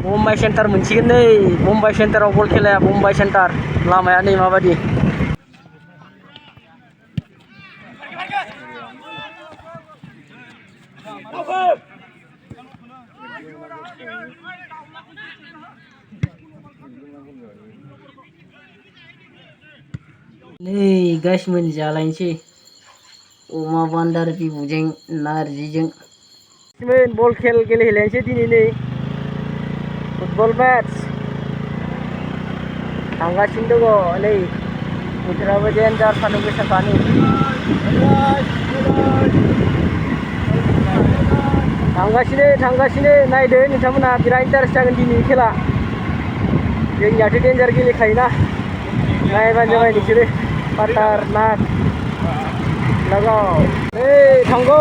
bombai center मोनसिगोन नै bombai centeraव बल खेलाया bombai center लामाया नै माबादि नै गाइस मोनजालायनोसै अमा बान्दार बिबुजों नारजिजों बल गेलेहैलायनोसै दिनै नै फुटबल मैच थांगासिनो दङ नै बोथोराबो डेन्जार सान्दुं गोसाखानि थांगासिनो नायदो नोंथांमोना बिराद इन्टारेस्ट जागोन दिनै खेला जोंनियाथ' डेन्जार गेलेखायोना नायबानो जाबाय नोंसोरो खतरनाक लगाव थांगौ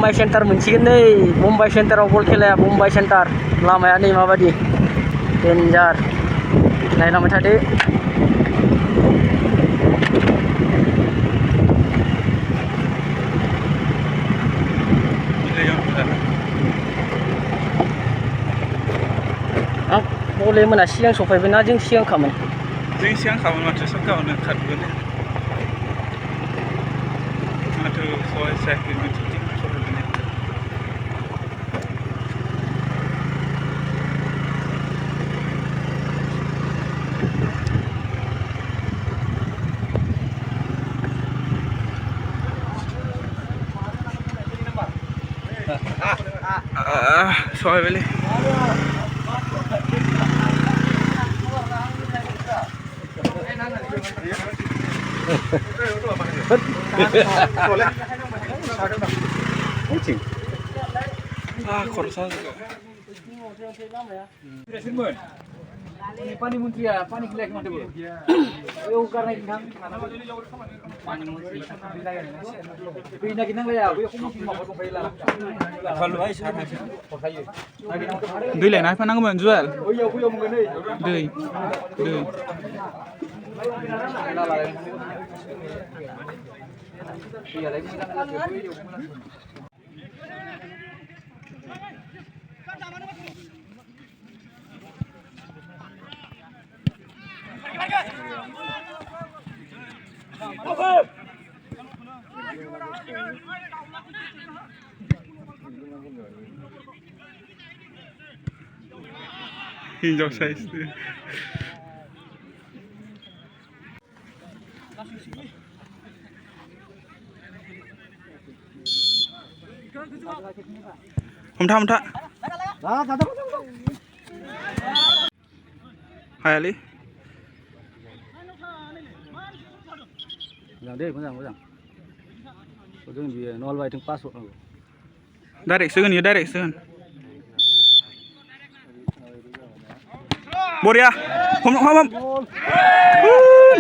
bombai center मोनसिगोन नै bombai centeraव बल खेलाया bombai center लामाया नै माबादि डेन्जार नायलांबाय थादो बले मोना सिगां सफैबायना जों सिगांखामोन माथो सकावनो खारबोगोन माथो सहाय साइकेल मोनसे सहाय बेले खरसा पानी मंत्रिया पानी खिलाया माथो बो औ गारनाय नोंथां पानी मंत्रि दै नागिरनांलाया बै खमथि माबा दंफायोला फालु भाई साथ हरखायो दै लायना फैनांगौमोन जुवाल बैयाव मोनगोन दै हिन्जाव साइज हमथा हायालै मोजां दे मोजां जों बियो नल बायथिं पास हरनांगौ डाइरेक्ट सोगोन इयो डाइरेक्ट सोगोन बरिया हम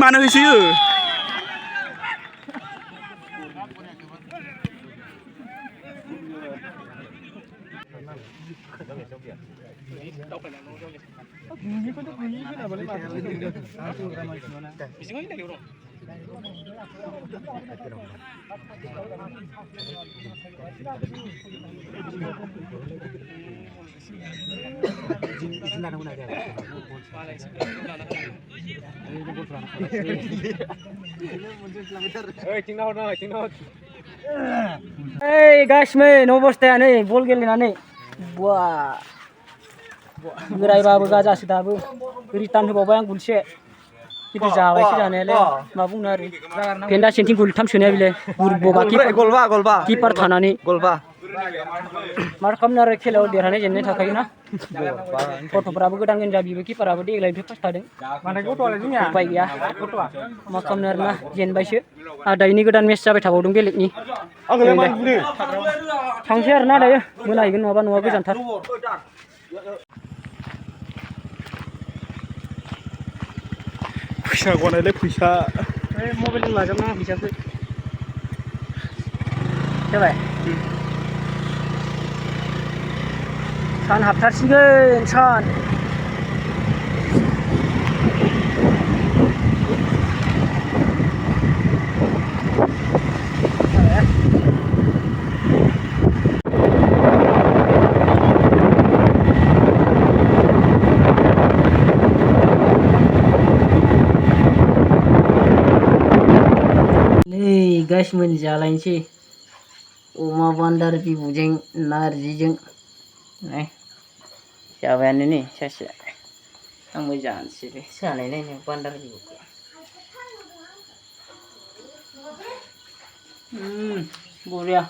मानो होसोयो Hey guys, men, अबस्थाया नै बल गेलेनानै वाह बोरायबाबो गाजासो दाबो रिटार्न होबावबाय आं गुलसे किन्तु जाबायसो जानायालाय मा बुंनो आरो फेन्दा सेन्टिं गुलथाम सोनाया बिलाय बुरबा गलबा किपार थानानै गलबा मा खालामनो आरो खेलायाव देरहानाय जेननाय थाखायोना गथ'फोराबो गोदान गोदान जाबिबो किपाराबो देग्लायनिफ्राय फार्स्ट थादों उपाय गैया मा खालामनो आरोना जेनबायसो दायोनि गोदान मेच जाबाय थाबावदों बेलेगनि थांसै आरोना दायो मोनाहैगोन नङाबा न'आ गोजानथार फैसा गनायलाय फैसा मबाइलजों लाजोबनाङा फैसाखौ जाबाय सान हाबथारसिगोन सान guys menjalansi Uma bandar bibujeng narjijeng siapayan ini saya ang jalan sih sana ini bandar bibu boleh